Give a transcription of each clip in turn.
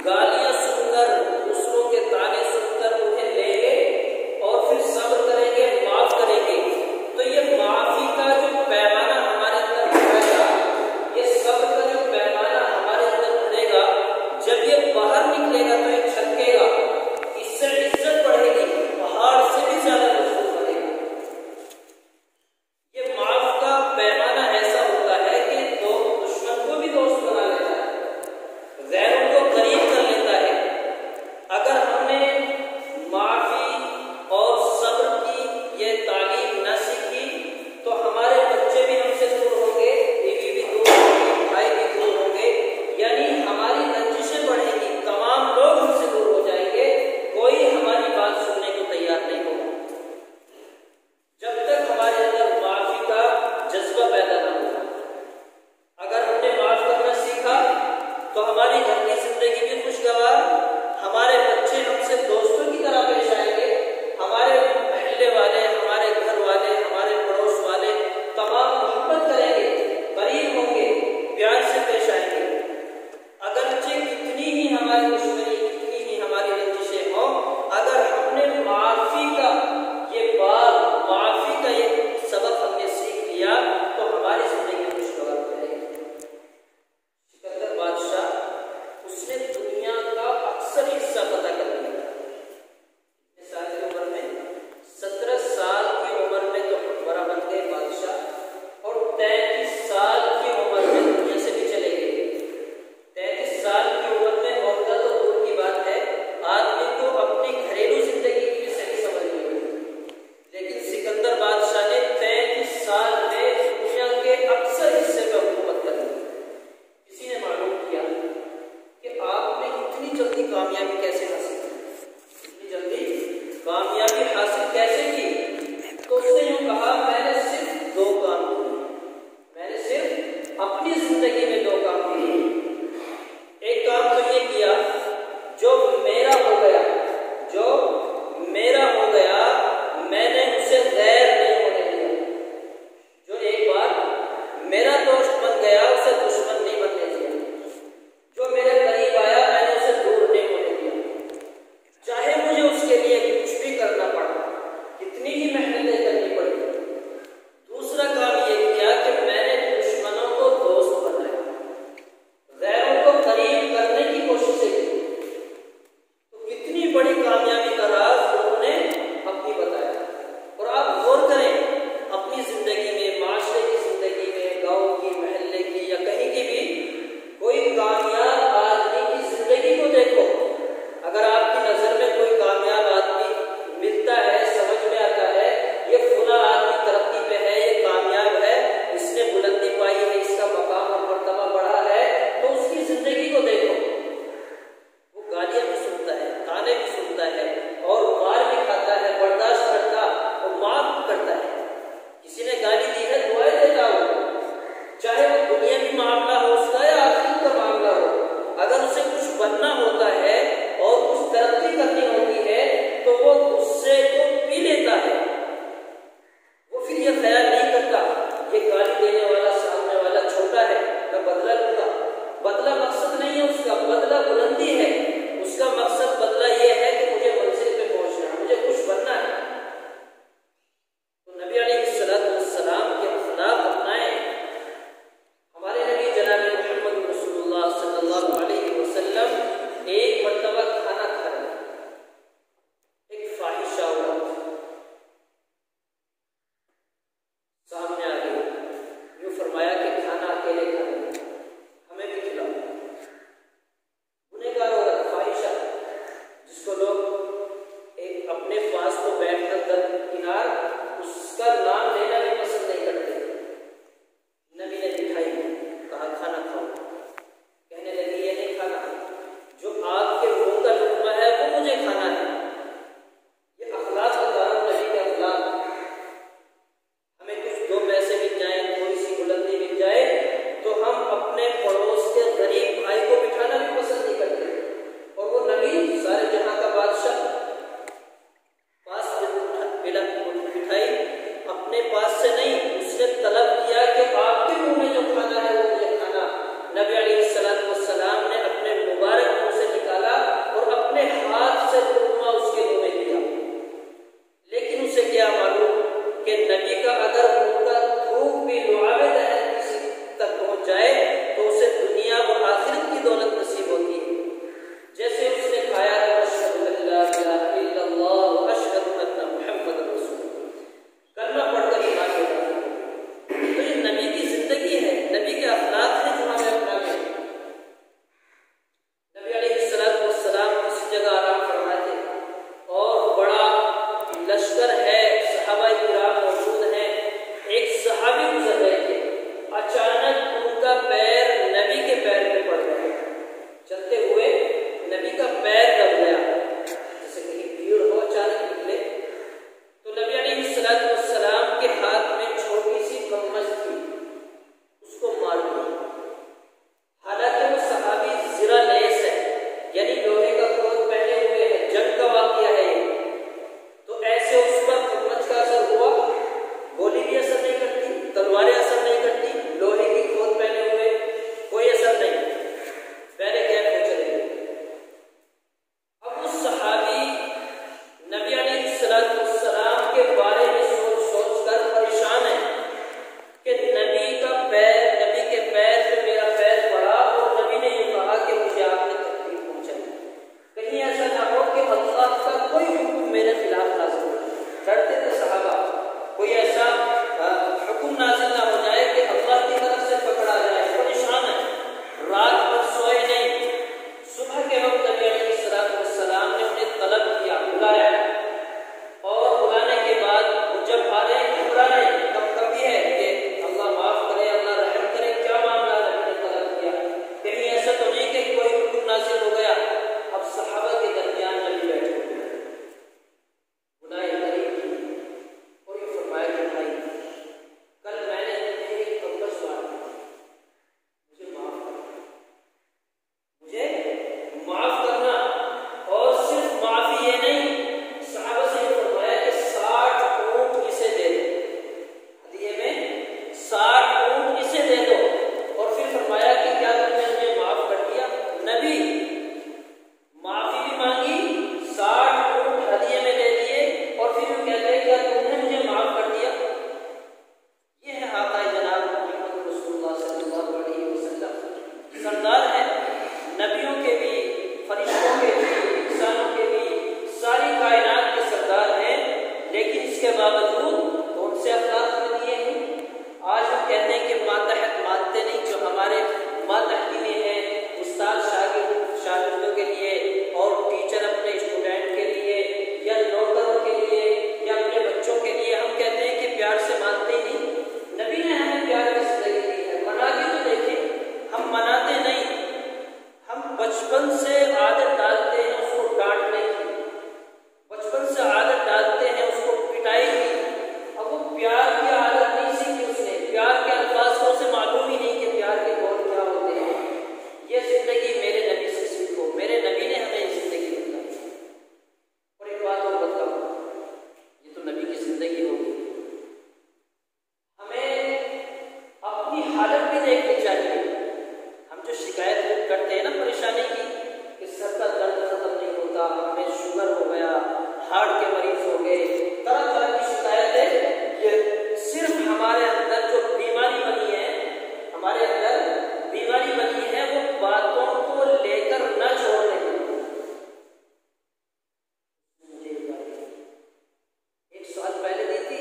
गालियां सुनकर, दूसरों के ताने सुनकर उन्हें लेंगे और फिर सब्र करेंगे, माफ करेंगे, तो ये माफी का जो पैमाना हमारे अंदर बढ़ेगा, ये सब्र का जो पैमाना हमारे अंदर बढ़ेगा, जब ये बाहर निकलेगा तो ये छलकेगा, इससे इज्जत बढ़ेगी, पहाड़ से भी ज्यादा मजबूत बनेगा। ये माफ का पैमाना ऐसा होता है कि तो दुश्मन को भी दोस्त बना लेता है, गैरों को करीब कर लेता है। अगर हमने माफी और सब्र की ये तालीम न सीखी तो हमारे बच्चे भी हमसे दूर होंगे, बीवी भी दूर होंगी, भाई भी दूर होंगे, यानी हमारी रंजिशें बढ़ेगी, तमाम लोग हमसे दूर हो जाएंगे, कोई हमारी बात सुनने को तैयार नहीं होगा। जब तक हमारे अंदर माफी का जज्बा पैदा न होगा। अगर हमने माफ करना सीखा तो हमारी घर की जिंदगी भी खुशगवार, हमारे बच्चे हमसे दोस्तों की तरह पेश आएंगे, हमारे मोहल्ले वाले, हमारे घर वाले, हमारे पड़ोस वाले तमाम मोहब्बत करेंगे, करीब होंगे, प्यार से पेश आएंगे। अगरचे कितनी ही हमारी दुश्मनी, कितनी ही हमारी रंजिशें हों, अगर हमने माफी का ये बात, माफी का ये सबक हमने सीख लिया तो हमारी जिंदगी खुशगवार हो जाएगी। सिकंदर बादशाह, उसने दुनिया का अक्सर हिस्सा पता कर लिया। इतने साल की उम्र में, 17 साल की उम्र में तो हुक्मरान बन गए बादशाह, और 33 साल की उम्र में दुनिया से भी चले गए। 33 साल की उम्र में औरत तो दूर की बात है, आदमी को अपनी घरेलू जिंदगी की भी सही समझ नहीं होती, लेकिन सिकंदर बादशाह ने 33 साल में दुनिया के अक्सर हिस्से पर हुकूमत कर ली। किसी ने मालूम किया कि आपने इतनी जल्दी कामयाबी कैसे हासिल की, इतनी जल्दी कामयाबी हासिल कैसे की? तो उसने यूं कहा, मैंने सिर्फ 2 काम किए, मैंने सिर्फ अपनी जिंदगी में 2 काम किए। एक काम तो ये किया, जो मेरा हो गया, जो मेरा हो गया, मैंने उसे गैर नहीं होने दिया। जो एक बार मेरा दोस्त बन गया, उसे दुश्मन नहीं बनने दिया। जो मेरे करीब आया, मैंने उसे दूर नहीं होने दिया, चाहे मुझे उसके लिए कुछ भी करना पड़ा, कितनी ही मेहनतें करनी पड़ी। दूसरा काम ये किया कि मैंने दुश्मनों को दोस्त बनाया, गैरों को करीब करने की कोशिशें की। तो कितनी बड़ी कामयाबी का राज उन्होंने अपनी बताया। और आप गौर करें, अपनी जिंदगी में, माशरे की जिंदगी में, गांव की, महल्ले की या कहीं की भी कोई कामयाब आदमी की जिंदगी को देखो। अगर आपकी नजर में कोई कामयाब आदमी मिलता है, समझ में आता है ये फुला आदमी तरक्की पे है, ये कामयाब है, इसने बुलंदी पाई है, इसका मकाम और मर्तबा बढ़ा है, तो उसकी जिंदगी को देखो। वो गालियां भी सुनता है, ताने भी सुनता है, और मार भी खाता है, बर्दाश्त करता और माफ भी करता है। किसी ने गाली दी है, दुआएं देता हो, चाहे वो दुनियावी मामला हो उसका या आखिरत का मामला हो। अगर उसे कुछ बनना होता है और कुछ तरक्की करनी होती है तो वो गुस्से को पी लेता है। वो फिर ये ख्याल नहीं करता ये गाली देने वाला, सामने वाला छोटा है, मैं बदला लूंगा। बदला मकसद नहीं है उसका, बदला बुलंदी है। उसका मकसद बदला ये है कि मुझे मंजिल पे पहुंचना है, मुझे कुछ बनना है। तो नबी अलैहिस्सलाम के अखलाक अपनाएं। हमारे नबी जनाब मोहम्मद रसूलुल्लाह सल्लल्लाहु अलैहि वसल्लम एक मर्तबा खाना खा रहे, एक फाहिशा औरत सामने आ गई, यूं फरमाया कि खाना अकेले खाना, हमें भी खिलाओ। गुनहगार सारी कायनात के सरदार हैं, लेकिन इसके बावजूद कौन से अखलाक में दिए हैं। आज हम कहते हैं कि मातहत मानते नहीं, जो हमारे मातहतीने हैं, उस्ताद शागिर्दों के लिए और टीचर अपने स्टूडेंट के लिए या नौकरों के लिए या अपने बच्चों के लिए, हम कहते हैं कि प्यार से मानते ही नहीं। नबी ने हमें प्यार की जिंदगी दी है, मना के तो देखें। हम मनाते नहीं, हम बचपन से आदत डालते हैं उसको डांटने की, बचपन से आदत डालते हैं उसको पिटाई की। अब वो प्यार की आदत नहीं सीखी उसने, प्यार के अल्फाज को उसे मालूम ही नहीं कि प्यार के बोल क्या होते हैं। ये जिंदगी मेरे नबी से सीखो, मेरे नबी ने हमें ये जिंदगी बताई। और एक बात और बताओ, ये तो नबी की जिंदगी होगी, हमें अपनी हालत भी देखनी चाहिए। हम जो शिकायत करते हैं ना परेशानी की, कि सर का दर्द खत्म नहीं होता, हमें शुगर हो गया, हार्ट के मरीज हो गए, तरह तरह की शिकायतें, ये सिर्फ हमारे अंदर जो बीमारी बनी है, हमारे अंदर बीमारी बनी है, वो बातों को लेकर न छोड़ने की। एक साल पहले दी थी,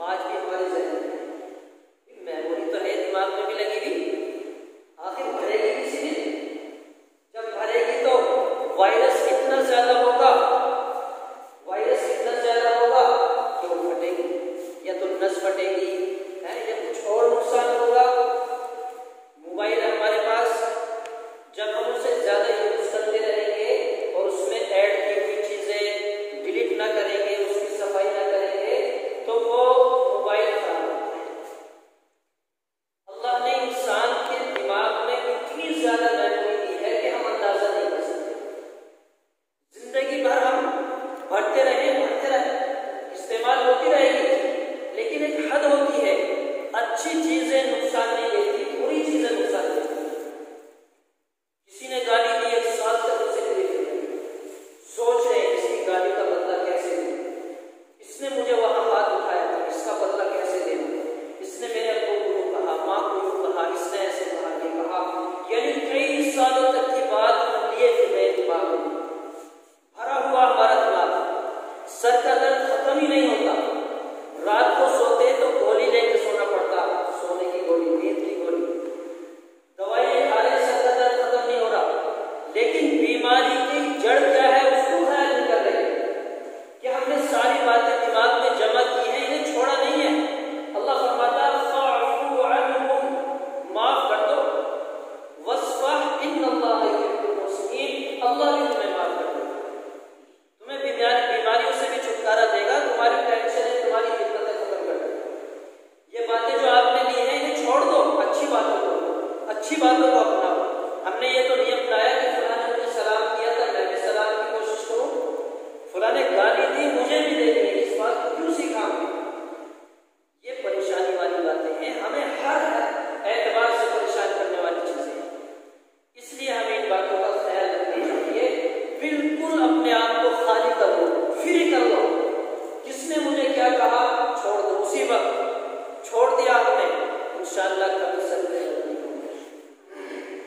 आज भी हमारे जहन में मेमोरी तो है, दिमाग में भी लगी हुई, आखिर भरेगी किसी दिन। जब भरेगी तो वायरस कितना ज्यादा होगा, वायरस कितना ज्यादा होगा कि वो फटेगी, या तो नस फटेगी है, या कुछ और नुकसान होगा। मोबाइल हमारे पास, जब हम उसे ज्यादा यूज करते रहेंगे और उसमें ऐड की हुई चीजें डिलीट ना करेंगे, उसकी सफाई ना करेंगे, तो वो मोबाइल खराब होता है। अल्लाह ने इंसान के दिमाग में इतनी ज्यादा मेमोरी दी है कि हम अंदाजा नहीं कर सकते। जिंदगी भर हम भरते रहे, इस्तेमाल होती रहेगी, लेकिन एक हद होती है। अच्छी चीजें नुकसान नहीं देती, बुरी चीजें नुकसान देती। किसी ने गाली दी, एक साल तक उसे सोच रहे हैं इसकी गाली का बदला कैसे दें, इसने मुझे वहां हाथ उठाया था, इसका बदला कैसे देना, इसने मेरे अब्बू को यूं कहा, माँ को यूं कहा, इसने ऐसे कहा, ये कहा, यानी कई सालों तक की बात हम लिए थे दिमाग में, भरा हुआ हमारा दिमाग, सर का दर्द खत्म ही नहीं होता। रात को सोते तो गोली लेके सोना पड़ता, सोने की गोली, नींद की गोली, दवाई खा रहे, सर का दर्द खत्म नहीं हो रहा, लेकिन बीमारी की जड़ क्या है उसको ख्याल नहीं कर रहे कि हमने सारी बातें दिमाग में जमा की है, इन्हें छोड़ा नहीं है। अल्लाह फरमाता है फ़अफ़ू अन्हुम, माफ कर दो, वस्फ़ह इन्नल्लाह युहिब्बुल मुहसिनीन, अल्लाह भी तुम्हें माफ कर देगा, तुम्हें बीमारियों से भी छुटकारा देगा, तुम्हारी टेंशन है, तुम्हारी दिक्कतें खत्म कर देगा। ये बातें जो आपने ली हैं इन्हें छोड़ दो, अच्छी बातों को अपनाओ। हमने ये तो नहीं अपनाया कि फलां ने मुझे सलाम किया था, मैं भी सलाम की कोशिश करूं, फलां ने गाली दी मुझे भी देनी है, इस बात को क्यों सिखाऊंगी। ये परेशानी वाली बातें हैं, हमें हर एतबार से परेशान करने वाली चीजें हैं, इसलिए हमें इन बातों का ख्याल रखना चाहिए। बिल्कुल अपने आप को खाली कर लो, फ्री कर लो, किसने मुझे क्या कहा छोड़ दो, उसी वक्त छोड़ दिया हमने, इंशाअल्लाह कभी सर नहीं होंगे,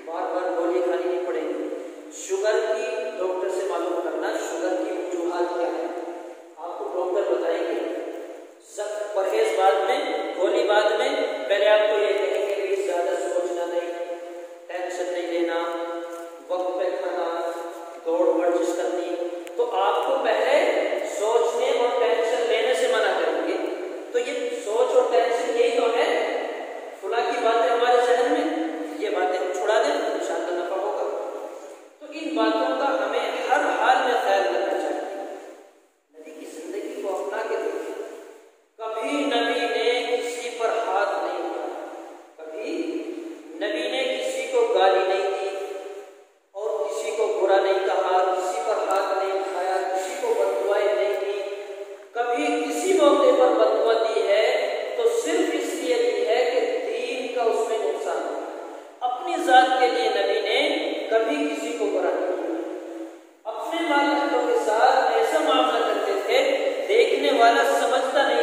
बार बार गोली खानी नहीं पड़ेगी। शुगर की डॉक्टर से मालूम करना, शुगर की वजूहात क्या है, आपको डॉक्टर बताएंगे। सब परहेज बाद में, गोली बाद में, पहले आपको ये कहेंगे कि ज्यादा सोचना नहीं, टेंशन नहीं लेना, वक्त पे खाना, दौड़ वर्जिश करनी, तो आपको पहले सोचने और टेंशन लेने से मना करेंगे। तो ये सोच और टेंशन यही तो है, फुला की बातें हमारे जहन में, ये बातें हम छुड़ा दें, इंशाअल्लाह नफा होगा। तो इन बातों का हमें हर हाल में ख्याल रखना चाहिए। नबी की जिंदगी को अपना के देखिए, कभी नबी ने किसी पर हाथ नहीं उठाया, कभी नबी ने किसी को गाली नहीं दी और किसी को बुरा नहीं कहा, किसी पर हाथ नहीं उठाया, किसी को बददुआएं नहीं दी। कभी किसी मौके पर बददुआ दी है तो सिर्फ इसलिए दी है कि दीन का उसमें नुकसान हो। अपनी जात के लिए नबी ने कभी किसी को बुरा नहीं किया। अपने मालिकों के साथ ऐसा मामला करते थे, देखने वाला समझता नहीं